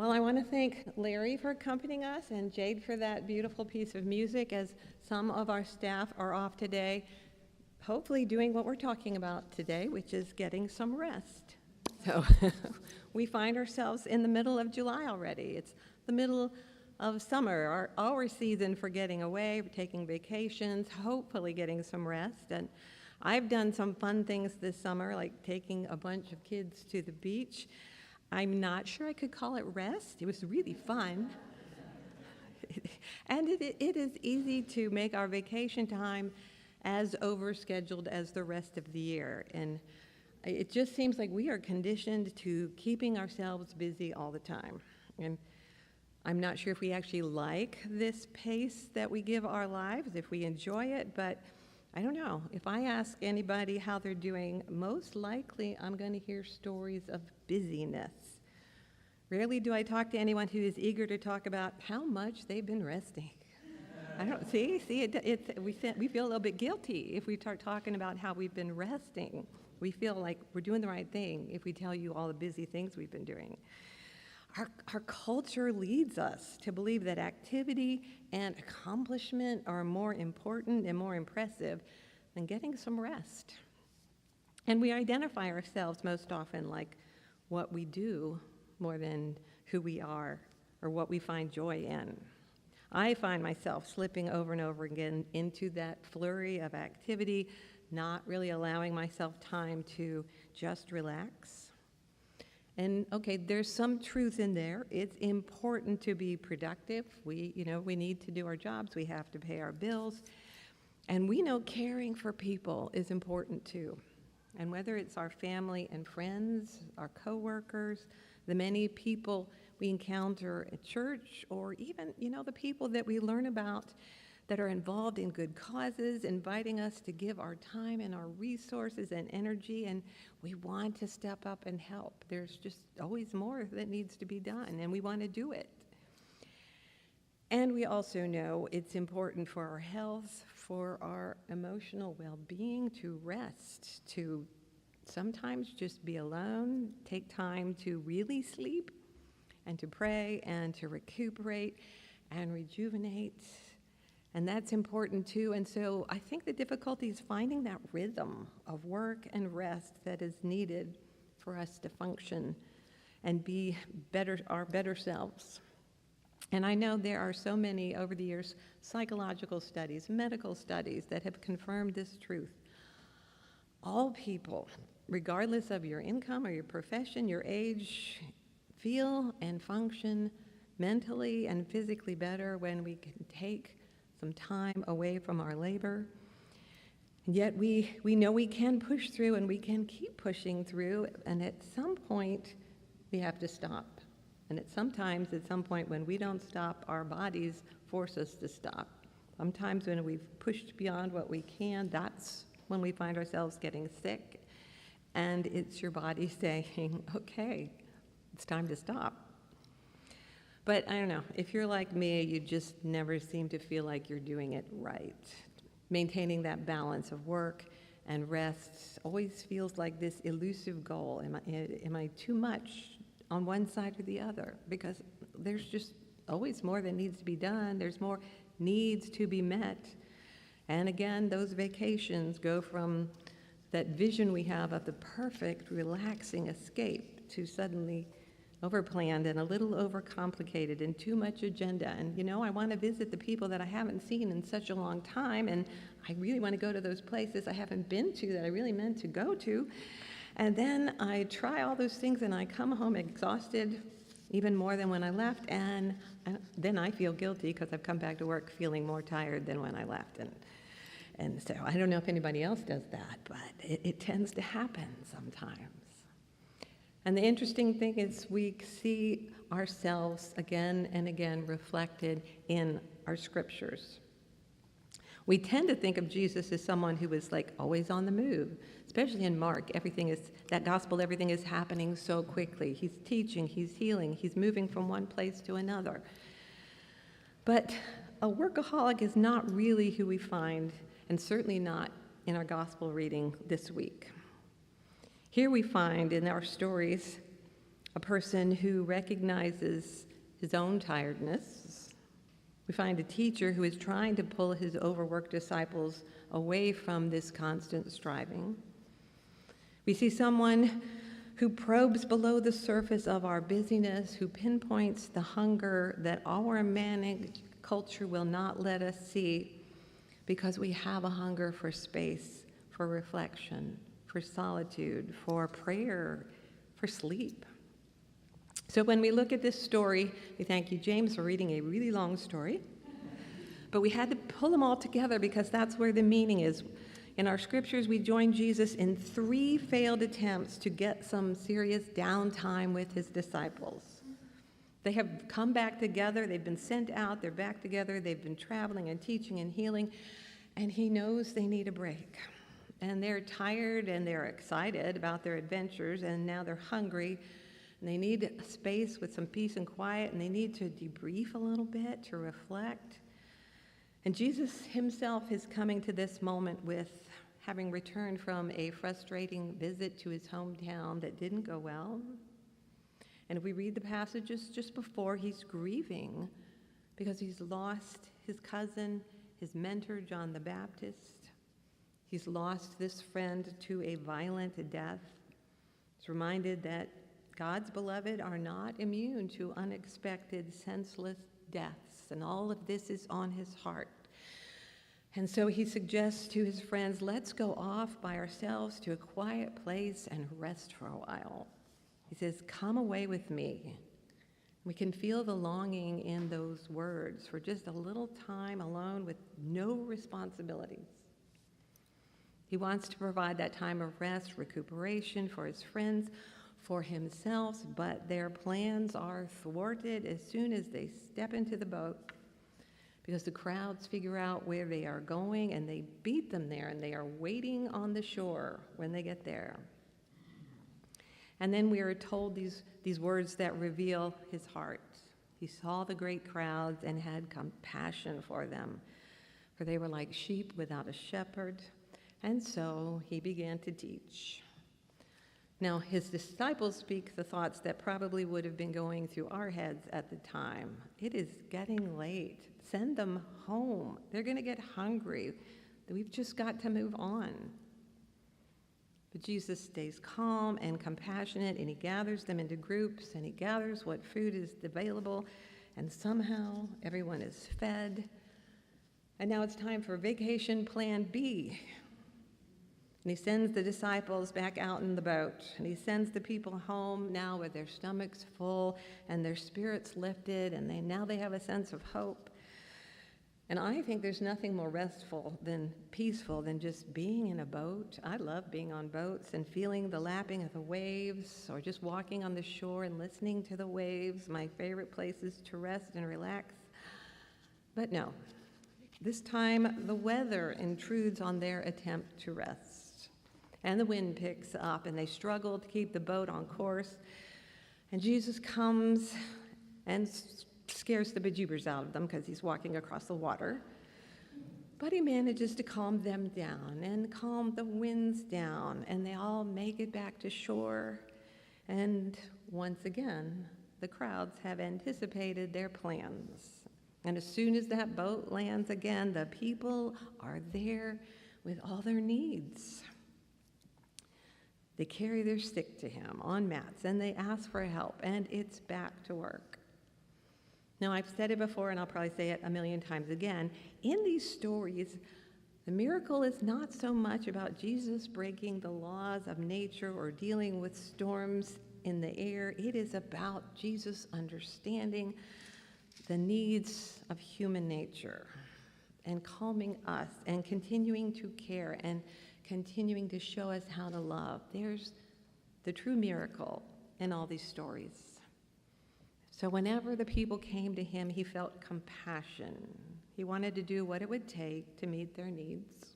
Well, I want to thank Larry for accompanying us and Jade for that beautiful piece of music as some of our staff are off today, hopefully doing what we're talking about today, which is getting some rest. So we find ourselves in the middle of July already. It's the middle of summer, our season for getting away, taking vacations, hopefully getting some rest. And I've done some fun things this summer, like taking a bunch of kids to the beach. I'm not sure I could call it rest. It was really fun. And it is easy to make our vacation time as overscheduled as the rest of the year. And it just seems like we are conditioned to keeping ourselves busy all the time. And I'm not sure if we actually like this pace that we give our lives, if we enjoy it, but I don't know. If I ask anybody how they're doing, most likely I'm going to hear stories of busyness. Rarely do I talk to anyone who is eager to talk about how much they've been resting. I don't see. We feel a little bit guilty if we start talking about how we've been resting. We feel like we're doing the right thing if we tell you all the busy things we've been doing. Our culture leads us to believe that activity and accomplishment are more important and more impressive than getting some rest. And we identify ourselves most often like what we do more than who we are or what we find joy in. I find myself slipping over and over again into that flurry of activity, not really allowing myself time to just relax. And okay, there's some truth in there. It's important to be productive. We need to do our jobs. We have to pay our bills. And we know caring for people is important too. And whether it's our family and friends, our coworkers, the many people we encounter at church, or even, the people that we learn about that are involved in good causes, inviting us to give our time and our resources and energy, and we want to step up and help. There's just always more that needs to be done, and we want to do it. And we also know it's important for our health, for our emotional well-being, to rest, to sometimes just be alone, take time to really sleep, and to pray, and to recuperate, and rejuvenate. And that's important too. And so I think the difficulty is finding that rhythm of work and rest that is needed for us to function and be our better selves. And I know there are so many over the years psychological studies, medical studies that have confirmed this truth. All people, regardless of your income or your profession, your age, feel and function mentally and physically better when we can take some time away from our labor. And yet we know we can push through and we can keep pushing through, and at some point we have to stop. And at some point when we don't stop, our bodies force us to stop. Sometimes when we've pushed beyond what we can, that's when we find ourselves getting sick, and it's your body saying, okay, it's time to stop. But I don't know, if you're like me, you just never seem to feel like you're doing it right. Maintaining that balance of work and rest always feels like this elusive goal. Am I too much on one side or the other? Because there's just always more that needs to be done. There's more needs to be met. And again, those vacations go from that vision we have of the perfect, relaxing escape to suddenly overplanned and a little overcomplicated and too much agenda. And I want to visit the people that I haven't seen in such a long time, and I really want to go to those places I haven't been to that I really meant to go to. And then I try all those things and I come home exhausted, even more than when I left, and then I feel guilty because I've come back to work feeling more tired than when I left. And so I don't know if anybody else does that, but it tends to happen sometimes. And the interesting thing is we see ourselves again and again reflected in our scriptures. We tend to think of Jesus as someone who was like always on the move, especially in Mark. Everything is happening so quickly. He's teaching, he's healing, he's moving from one place to another. But a workaholic is not really who we find, and certainly not in our gospel reading this week. Here we find in our stories a person who recognizes his own tiredness. We find a teacher who is trying to pull his overworked disciples away from this constant striving. We see someone who probes below the surface of our busyness, who pinpoints the hunger that our manic culture will not let us see, because we have a hunger for space, for reflection, for solitude, for prayer, for sleep. So when we look at this story, we thank you, James, for reading a really long story. But we had to pull them all together because that's where the meaning is. In our scriptures, we join Jesus in 3 failed attempts to get some serious downtime with his disciples. They have come back together. They've been sent out. They're back together. They've been traveling and teaching and healing. And he knows they need a break. And they're tired and they're excited about their adventures. And now they're hungry. And they need a space with some peace and quiet. And they need to debrief a little bit, to reflect. And Jesus himself is coming to this moment with having returned from a frustrating visit to his hometown that didn't go well. And if we read the passages just before, he's grieving because he's lost his cousin, his mentor, John the Baptist. He's lost this friend to a violent death. He's reminded that God's beloved are not immune to unexpected, senseless deaths, and all of this is on his heart. And so he suggests to his friends, let's go off by ourselves to a quiet place and rest for a while. He says, come away with me. We can feel the longing in those words for just a little time alone with no responsibilities. He wants to provide that time of rest, recuperation for his friends, for himself, but their plans are thwarted as soon as they step into the boat, because the crowds figure out where they are going and they beat them there, and they are waiting on the shore when they get there. And then we are told these words that reveal his heart. He saw the great crowds and had compassion for them, for they were like sheep without a shepherd. And so he began to teach. Now, his disciples speak the thoughts that probably would have been going through our heads at the time. It is getting late. Send them home. They're going to get hungry. We've just got to move on. But Jesus stays calm and compassionate, and he gathers them into groups, and he gathers what food is available, and somehow everyone is fed. And now it's time for vacation plan B. And he sends the disciples back out in the boat, and he sends the people home now with their stomachs full and their spirits lifted, and now they have a sense of hope. And I think there's nothing more restful than peaceful than just being in a boat. I love being on boats and feeling the lapping of the waves, or just walking on the shore and listening to the waves, my favorite places to rest and relax. But no, this time the weather intrudes on their attempt to rest. And the wind picks up, and they struggle to keep the boat on course. And Jesus comes and scares the bejeebers out of them because he's walking across the water. But he manages to calm them down and calm the winds down, and they all make it back to shore. And once again, the crowds have anticipated their plans. And as soon as that boat lands again, the people are there with all their needs. They carry their sick to him on mats, and they ask for help, and it's back to work. Now, I've said it before, and I'll probably say it a million times again. In these stories, the miracle is not so much about Jesus breaking the laws of nature or dealing with storms in the air. It is about Jesus understanding the needs of human nature and calming us and continuing to care and continuing to show us how to love. There's the true miracle in all these stories. So whenever the people came to him, he felt compassion. He wanted to do what it would take to meet their needs.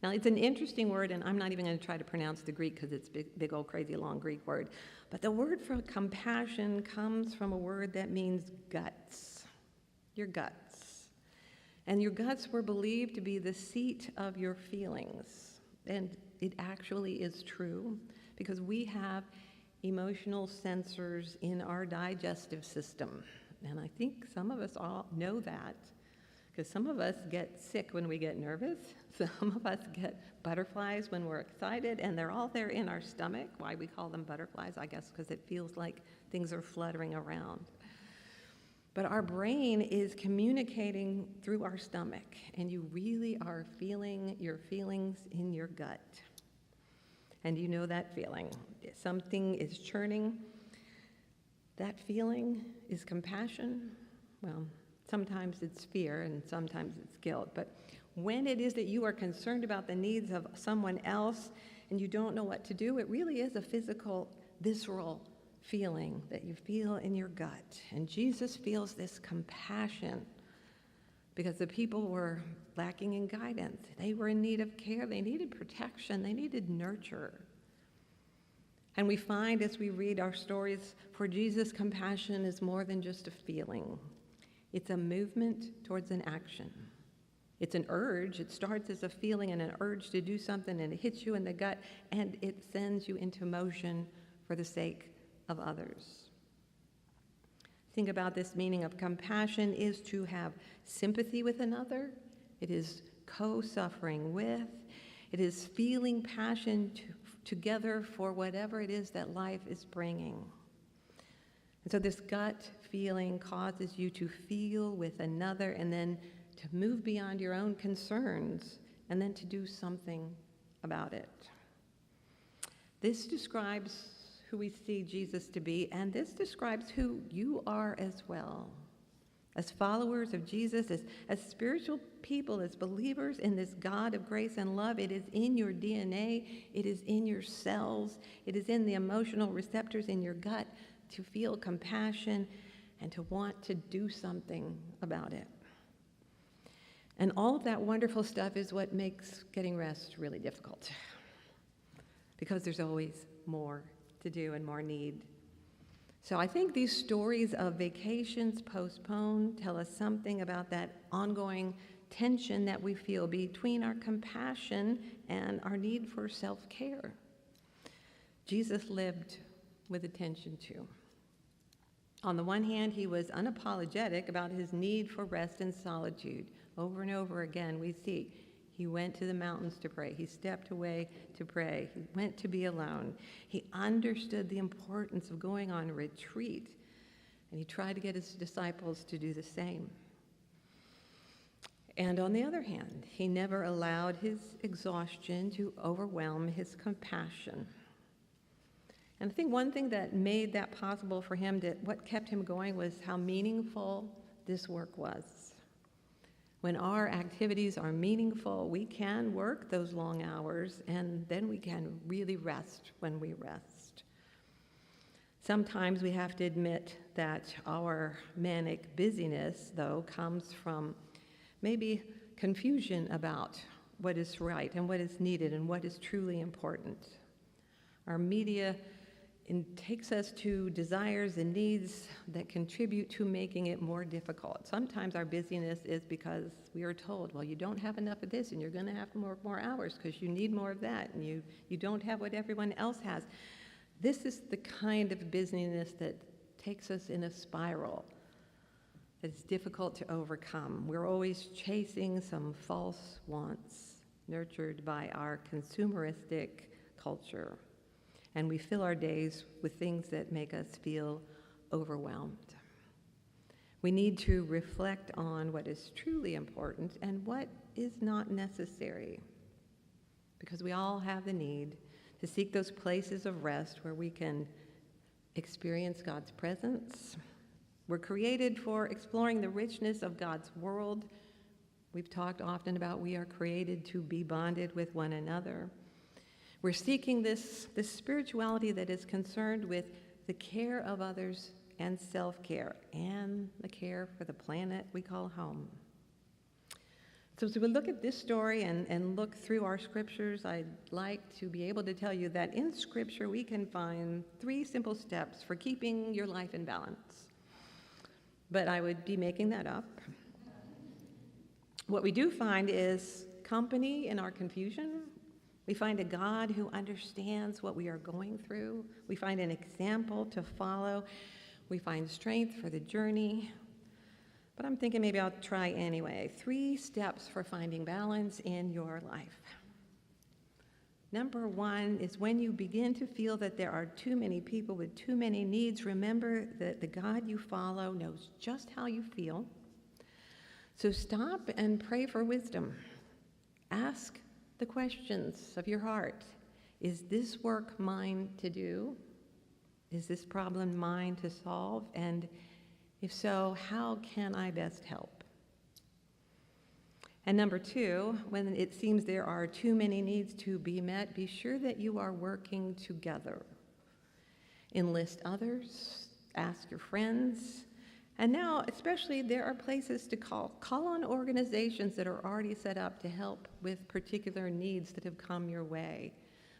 Now, it's an interesting word, and I'm not even going to try to pronounce the Greek because it's big old crazy long Greek word. But the word for compassion comes from a word that means guts, your guts. And your guts were believed to be the seat of your feelings. And it actually is true, because we have emotional sensors in our digestive system. And I think some of us all know that, because some of us get sick when we get nervous. Some of us get butterflies when we're excited, and they're all there in our stomach. Why we call them butterflies, I guess, because it feels like things are fluttering around. But our brain is communicating through our stomach, and you really are feeling your feelings in your gut. And you know that feeling. Something is churning. That feeling is compassion. Well, sometimes it's fear and sometimes it's guilt. But when it is that you are concerned about the needs of someone else and you don't know what to do, it really is a physical, visceral feeling that you feel in your gut. And Jesus feels this compassion because the people were lacking in guidance. They were in need of care. They needed protection. They needed nurture. And we find as we read our stories, for Jesus, compassion is more than just a feeling. It's a movement towards an action. It's an urge. It starts as a feeling and an urge to do something, and it hits you in the gut, and it sends you into motion for the sake of others. Think about this meaning of compassion is to have sympathy with another. It is co-suffering with. It is feeling passion together for whatever it is that life is bringing. And so this gut feeling causes you to feel with another and then to move beyond your own concerns and then to do something about it. This describes who we see Jesus to be, and this describes who you are as well. As followers of Jesus, as spiritual people, as believers in this God of grace and love, it is in your DNA, it is in your cells, it is in the emotional receptors in your gut to feel compassion and to want to do something about it. And all of that wonderful stuff is what makes getting rest really difficult, because there's always more to do and more need. So I think these stories of vacations postponed tell us something about that ongoing tension that we feel between our compassion and our need for self-care. Jesus lived with a tension too. On the one hand, he was unapologetic about his need for rest and solitude. Over and over again, we see he went to the mountains to pray. He stepped away to pray. He went to be alone. He understood the importance of going on retreat, and he tried to get his disciples to do the same. And on the other hand, he never allowed his exhaustion to overwhelm his compassion. And I think one thing that made that possible for him, what kept him going, was how meaningful this work was. When our activities are meaningful, we can work those long hours, and then we can really rest when we rest. Sometimes we have to admit that our manic busyness, though, comes from maybe confusion about what is right and what is needed and what is truly important. Our media takes us to desires and needs that contribute to making it more difficult. Sometimes our busyness is because we are told, well, you don't have enough of this and you're going to have more hours because you need more of that, and you don't have what everyone else has. This is the kind of busyness that takes us in a spiral that is difficult to overcome. We're always chasing some false wants nurtured by our consumeristic culture. And we fill our days with things that make us feel overwhelmed. We need to reflect on what is truly important and what is not necessary, because we all have the need to seek those places of rest where we can experience God's presence. We're created for exploring the richness of God's world. We've talked often about we are created to be bonded with one another. We're seeking this spirituality that is concerned with the care of others and self-care and the care for the planet we call home. So as we look at this story and look through our scriptures, I'd like to be able to tell you that in Scripture we can find 3 simple steps for keeping your life in balance. But I would be making that up. What we do find is company in our confusion, We find a God who understands what we are going through. We find an example to follow. We find strength for the journey. But I'm thinking maybe I'll try anyway. 3 steps for finding balance in your life. Number 1 is when you begin to feel that there are too many people with too many needs, remember that the God you follow knows just how you feel. So stop and pray for wisdom. Ask the questions of your heart. Is this work mine to do? Is this problem mine to solve? And if so, how can I best help? And number 2, when it seems there are too many needs to be met, be sure that you are working together. Enlist others, ask your friends, and now especially there are places to call. Call on organizations that are already set up to help with particular needs that have come your way.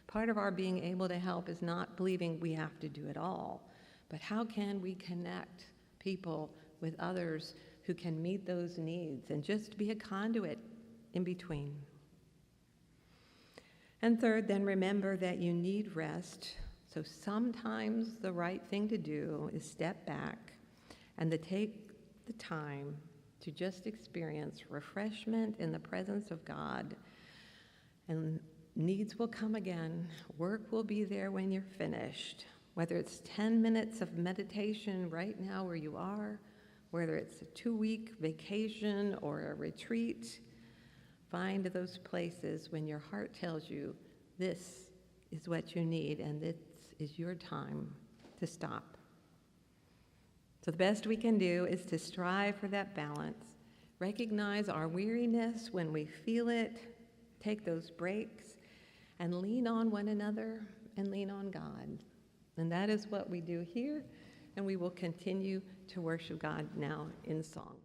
Part of our being able to help is not believing we have to do it all, but how can we connect people with others who can meet those needs and just be a conduit in between. And third, then remember that you need rest. So sometimes the right thing to do is step back and to take the time to just experience refreshment in the presence of God. And needs will come again. Work will be there when you're finished. Whether it's 10 minutes of meditation right now where you are, whether it's a 2-week vacation or a retreat, find those places when your heart tells you this is what you need and this is your time to stop. So the best we can do is to strive for that balance, recognize our weariness when we feel it, take those breaks, and lean on one another and lean on God. And that is what we do here, and we will continue to worship God now in song.